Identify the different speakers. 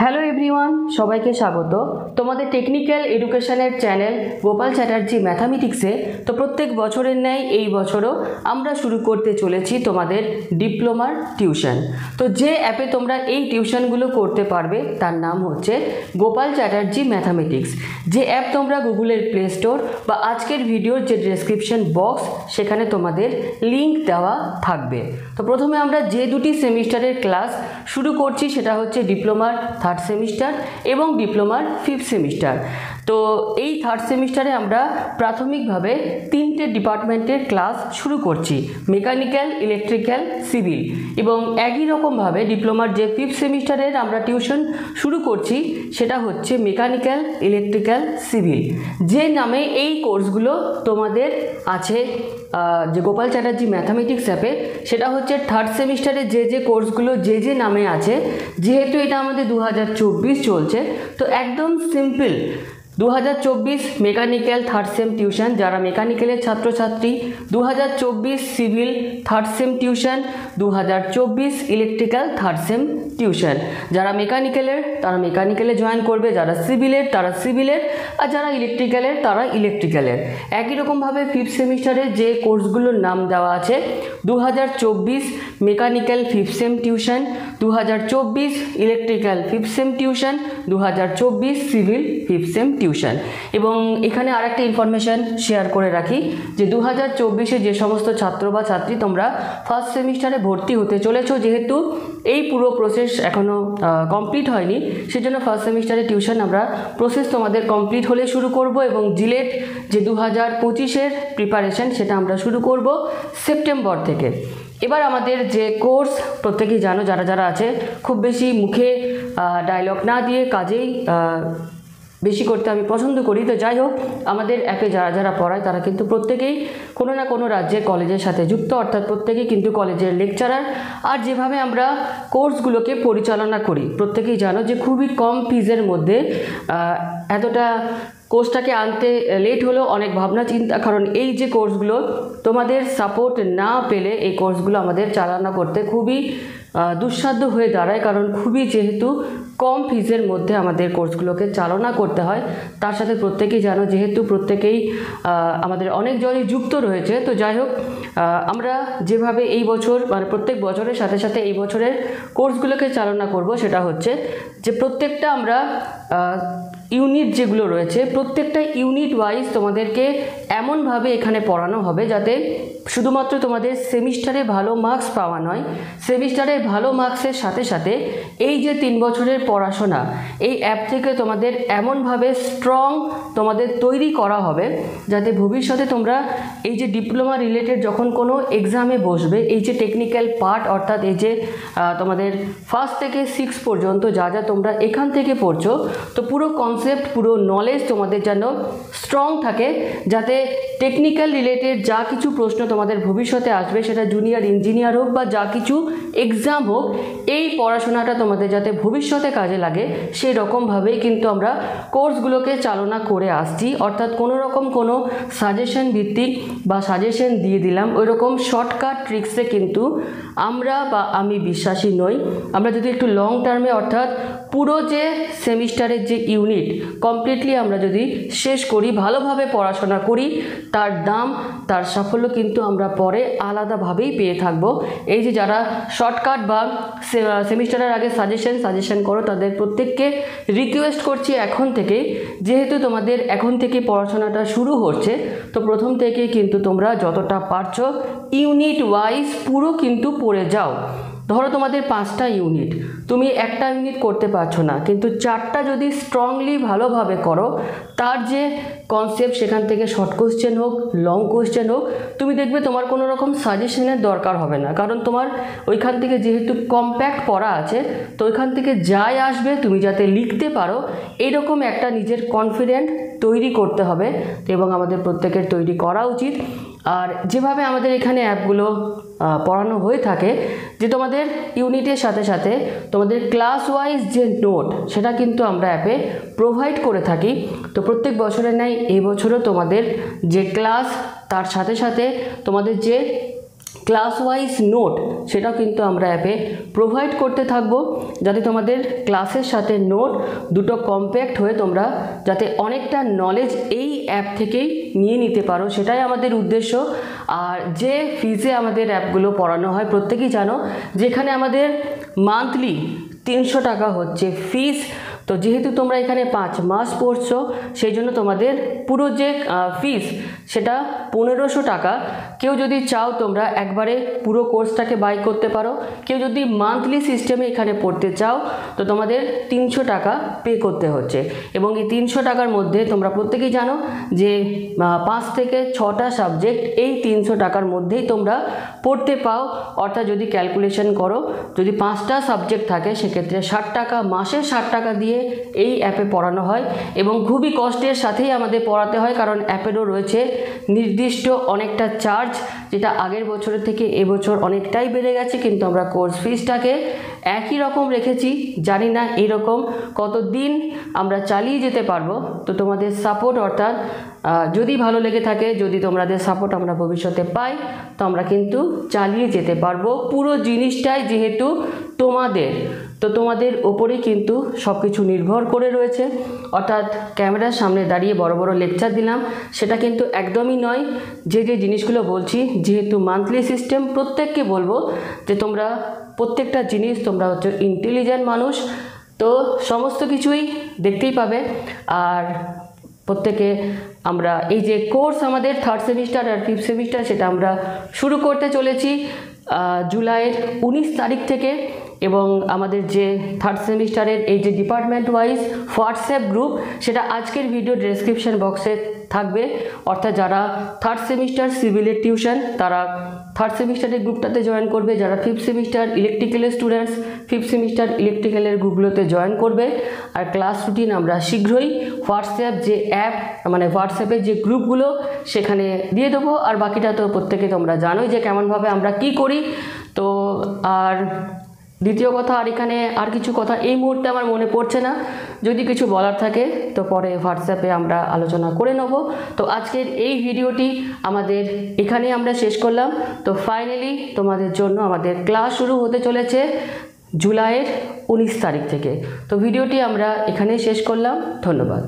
Speaker 1: Hello everyone, সবাইকে স্বাগত তোমাদের টেকনিক্যাল এডুকেশনের চ্যানেল গোপাল চ্যাটার্জি ম্যাথামেটিক্সে। তো প্রত্যেক বছরের ন্যায় এই বছরও আমরা শুরু করতে চলেছি তোমাদের ডিপ্লোমার টিউশন। তো যে অ্যাপে তোমরা এই টিউশনগুলো করতে পারবে তার নাম হচ্ছে গোপাল চ্যাটার্জি ম্যাথামেটিক্স। যে অ্যাপ তোমরা গুগলের প্লে স্টোর বা আজকের ভিডিওর যে ডেসক্রিপশন বক্স সেখানে তোমাদের লিঙ্ক দেওয়া থাকবে। তো প্রথমে আমরা যে দুটি সেমিস্টারের ক্লাস শুরু করছি সেটা হচ্ছে ডিপ্লোমার থার্ড সেমিস্টার এবং ডিপ্লোমার ফিফথ সেমিস্টার। তো এই থার্ড সেমিস্টারে আমরা প্রাথমিকভাবে তিনটে ডিপার্টমেন্টের ক্লাস শুরু করছি, মেকানিক্যাল, ইলেকট্রিক্যাল, সিভিল। এবং একই রকমভাবে ডিপ্লোমার যে ফিফথ সেমিস্টারের আমরা টিউশন শুরু করছি সেটা হচ্ছে মেকানিক্যাল, ইলেকট্রিক্যাল, সিভিল। যে নামে এই কোর্সগুলো তোমাদের আছে যে গোপাল চ্যাটার্জি ম্যাথামেটিক্স অ্যাপে, সেটা হচ্ছে থার্ড সেমিস্টারে যে কোর্সগুলো যে নামে আছে। যেহেতু এটা আমাদের 2024 চলছে, তো একদম simple 2024 mechanical third same tuition যারা মেকানিক্যালের ছাত্রছাত্রী, 2024 civil third same tuition, 2024 electrical third same tuition. যারা মেকানিক্যালের তারা মেকানিক্যালে জয়েন করবে, যারা সিভিলের তারা সিভিলের, আর যারা ইলেকট্রিক্যালের তারা ইলেকট্রিক্যালের। একই রকমভাবে ফিফথ সেমিস্টারে যে কোর্সগুলোর নাম দেওয়া আছে 2024 mechanical fifth same tuition, 2024 electrical fifth same tuition, 2024 civil fifth same tuition. এবং এখানে আরেকটা ইনফরমেশান শেয়ার করে রাখি যে 2024-এ যে সমস্ত ছাত্র বা ছাত্রী তোমরা ফার্স্ট সেমিস্টারে ভর্তি হতে চলেছো, যেহেতু এই পুরো প্রসেস এখনও কমপ্লিট হয়নি, সেজন্য ফার্স্ট সেমিস্টারে টিউশন আমরা প্রসেস তোমাদের কমপ্লিট হলে শুরু করব। এবং জিলেট যে 2025-এর প্রিপারেশন সেটা আমরা শুরু করব সেপ্টেম্বর থেকে। এবার আমাদের যে কোর্স প্রত্যেকেই জানো, যারা যারা আছে, খুব বেশি মুখে ডায়লগ না দিয়ে কাজেই বেশি করতে আমি পছন্দ করি। তো যাই হোক, আমাদের অ্যাপে যারা যারা পড়ায় তারা কিন্তু প্রত্যেকেই কোনো না কোনো রাজ্যের কলেজের সাথে যুক্ত, অর্থাৎ প্রত্যেকেই কিন্তু কলেজের লেকচারার। আর যেভাবে আমরা কোর্সগুলোকে পরিচালনা করি প্রত্যেকেই জানো যে খুবই কম ফিজের মধ্যে এতটা কোর্সটাকে আনতে লেট হলো অনেক ভাবনা চিন্তা, কারণ এই যে কোর্সগুলো তোমাদের সাপোর্ট না পেলে এই কোর্সগুলো আমাদের চালনা করতে খুবই দুঃসাধ্য হয়ে দাঁড়ায়। কারণ খুবই যেহেতু কম ফিজের মধ্যে আমাদের কোর্সগুলোকে চালনা করতে হয়, তার সাথে প্রত্যেকেই জানো যেহেতু প্রত্যেকেই আমাদের অনেকজনই যুক্ত রয়েছে। তো যাই হোক, আমরা যেভাবে এই বছর মানে প্রত্যেক বছরের সাথে সাথে এই বছরের কোর্সগুলোকে চালনা করব সেটা হচ্ছে যে প্রত্যেকটা আমরা ইউনিট যেগুলো রয়েছে প্রত্যেকটা ইউনিট ওয়াইজ তোমাদেরকে এমনভাবে এখানে পড়ানো হবে যাতে শুধুমাত্র তোমাদের সেমিস্টারে ভালো মার্কস পাওয়া নয়, সেমিস্টারে ভালো মার্কসের সাথে সাথে এই যে 3 বছরের পড়াশোনা এই অ্যাপ থেকে তোমাদের এমনভাবে স্ট্রং তোমাদের তৈরি করা হবে যাতে ভবিষ্যতে তোমরা এই যে ডিপ্লোমা রিলেটেড যখন কোনো এক্সামে বসবে, এই যে টেকনিক্যাল পার্ট অর্থাৎ এই যে তোমাদের ফার্স্ট থেকে 6 পর্যন্ত যা যা তোমরা এখান থেকে পড়ছো, তো পুরো কনসেপ্ট পুরো নলেজ তোমাদের যেন স্ট্রং থাকে, যাতে টেকনিক্যাল রিলেটেড যা কিছু প্রশ্ন তোমাদের ভবিষ্যতে আসবে, সেটা জুনিয়র ইঞ্জিনিয়ার হোক বা যা কিছু এক্সাম হোক, এই পড়াশোনাটা তোমাদের যাতে ভবিষ্যতে কাজে লাগে সেই রকমভাবেই কিন্তু আমরা কোর্সগুলোকে চালনা করে আসছি। অর্থাৎ কোনো রকম কোনো সাজেশন ভিত্তিক বা সাজেশন দিয়ে দিলাম ওই রকম শর্টকাট ট্রিক্সে কিন্তু আমরা বা আমি বিশ্বাসী নই। আমরা যদি একটু লং টার্মে অর্থাৎ পুরো যে সেমিস্টারের যে ইউনিট কমপ্লিটলি আমরা যদি শেষ করি, ভালোভাবে পড়াশোনা করি, তার দাম তার সাফল্য কিন্তু আমরা পরে আলাদাভাবেই পেয়ে থাকব। এই যে যারা শর্টকাট বা সেমিস্টারের আগে সাজেশন করো, তাদের প্রত্যেককে রিকোয়েস্ট করছি এখন থেকে, যেহেতু তোমাদের এখন থেকে পড়াশোনাটা শুরু হচ্ছে, তো প্রথম থেকেই কিন্তু তোমরা যতটা পারছো ইউনিট ওয়াইজ পুরো কিন্তু পড়ে যাও। ধরো তোমাদের 5টা ইউনিট, তুমি একটা ইউনিট করতে পারছো না, কিন্তু 4টা যদি স্ট্রংলি ভালোভাবে করো, তার যে কনসেপ্ট সেখান থেকে শর্ট কোশ্চেন হোক লং কোশ্চেন হোক, তুমি দেখবে তোমার কোনো রকম সাজেশনের দরকার হবে না। কারণ তোমার ওইখান থেকে যেহেতু কম্প্যাক্ট পড়া আছে, তো ওইখান থেকে যাই আসবে তুমি যাতে লিখতে পারো এইরকম একটা নিজের কনফিডেন্ট তৈরি করতে হবে, এবং আমাদের প্রত্যেকের তৈরি করা উচিত। আর যেভাবে আমাদের এখানে অ্যাপগুলো পড়ানো হয়ে থাকে, যে তোমাদের ইউনিটের সাথে সাথে তোমাদের ক্লাস ওয়াইজ যে নোট সেটা কিন্তু আমরা অ্যাপে প্রোভাইড করে থাকি। তো প্রত্যেক বছরের ন্যায় এই বছরও তোমাদের যে ক্লাস তার সাথে সাথে তোমাদের যে ক্লাস ওয়াইজ নোট সেটাও কিন্তু আমরা অ্যাপে প্রোভাইড করতে থাকবো, যাতে তোমাদের ক্লাসের সাথে নোট দুটো কম্প্যাক্ট হয়ে তোমরা যাতে অনেকটা নলেজ এই অ্যাপ থেকেই নিয়ে নিতে পারো, সেটাই আমাদের উদ্দেশ্য। আর যে ফিজে আমাদের অ্যাপগুলো পড়ানো হয় প্রত্যেকেই জানো, যেখানে আমাদের মান্থলি 300 টাকা হচ্ছে ফিস। তো যেহেতু তোমরা এখানে 5 মাস পড়ছো, সেই জন্য তোমাদের পুরো যে ফিস সেটা 1500 টাকা। কেউ যদি চাও তোমরা একবারে পুরো কোর্সটাকে বাই করতে পারো, কেউ যদি মান্থলি সিস্টেমে এখানে পড়তে চাও তো তোমাদের 300 টাকা পে করতে হচ্ছে। এবং এই 300 টাকার মধ্যে তোমরা প্রত্যেকেই জানো যে 5 থেকে 6টা সাবজেক্ট এই 300 টাকার মধ্যেই তোমরা পড়তে পাও। অর্থাৎ যদি ক্যালকুলেশন করো, যদি 5টা সাবজেক্ট থাকে সেক্ষেত্রে 60 টাকা, মাসে 60 টাকা দিয়ে এই অ্যাপে পড়ানো হয়। এবং খুবই কষ্টের সাথেই আমাদের পড়াতে হয়, কারণ অ্যাপেরও রয়েছে নির্দিষ্ট অনেকটা চার্জ, যেটা আগের বছরের থেকে এবছর অনেকটাই বেড়ে গেছে। কিন্তু আমরা কোর্স ফিসটাকে একই রকম রেখেছি। জানি না এরকম কতদিন আমরা চালিয়ে যেতে পারবো। তো তোমাদের সাপোর্ট, অর্থাৎ যদি ভালো লেগে থাকে, যদি তোমাদের সাপোর্ট আমরা ভবিষ্যতে পাই, তো আমরা কিন্তু চালিয়ে যেতে পারবো। পুরো জিনিসটাই যেহেতু তোমাদের, তো তোমাদের ওপরেই কিন্তু সব কিছু নির্ভর করে রয়েছে। অর্থাৎ ক্যামেরার সামনে দাঁড়িয়ে বড় বড় লেকচার দিলাম সেটা কিন্তু একদমই নয়। যে যে জিনিসগুলো বলছি, যেহেতু মান্থলি সিস্টেম, প্রত্যেককে বলবো যে তোমরা প্রত্যেকটা জিনিস, তোমরা হচ্ছে ইন্টেলিজেন্ট মানুষ, তো সমস্ত কিছুই দেখতেই পাবে। আর প্রত্যেকে আমরা এই যে কোর্স আমাদের 3rd সেমিস্টার আর 5th সেমিস্টার, সেটা আমরা শুরু করতে চলেছি জুলাইয়ের 19 তারিখ থেকে। এবং আমাদের যে 3rd সেমিস্টারের এই যে ডিপার্টমেন্ট ওয়াইজ হোয়াটসঅ্যাপ গ্রুপ, সেটা আজকের ভিডিও ডেসক্রিপশন বক্সে থাকবে। অর্থাৎ যারা 3rd সেমিস্টার সিভিলের টিউশন, তারা 3rd সেমিস্টারের গ্রুপটাতে জয়েন করবে। যারা 5th সেমিস্টার ইলেকট্রিক্যালের স্টুডেন্টস 5th সেমিস্টার ইলেকট্রিক্যালের গ্রুপগুলোতে জয়েন করবে। আর ক্লাস রুটিন আমরা শীঘ্রই হোয়াটসঅ্যাপ যে অ্যাপ, মানে হোয়াটসঅ্যাপের যে গ্রুপগুলো, সেখানে দিয়ে দেবো। আর বাকিটা তো প্রত্যেকে তোমরা জানোই যে কেমনভাবে আমরা কি করি। তো আর দ্বিতীয় কথা, আর এখানে আর কিছু কথা এই মুহূর্তে আমার মনে পড়ছে না। যদি কিছু বলার থাকে তো পরে হোয়াটসঅ্যাপে আমরা আলোচনা করে নেব। তো আজকের এই ভিডিওটি আমাদের এখানে আমরা শেষ করলাম। তো ফাইনালি তোমাদের জন্য আমাদের ক্লাস শুরু হতে চলেছে জুলাইয়ের 19 তারিখ থেকে। তো ভিডিওটি আমরা এখানেই শেষ করলাম। ধন্যবাদ।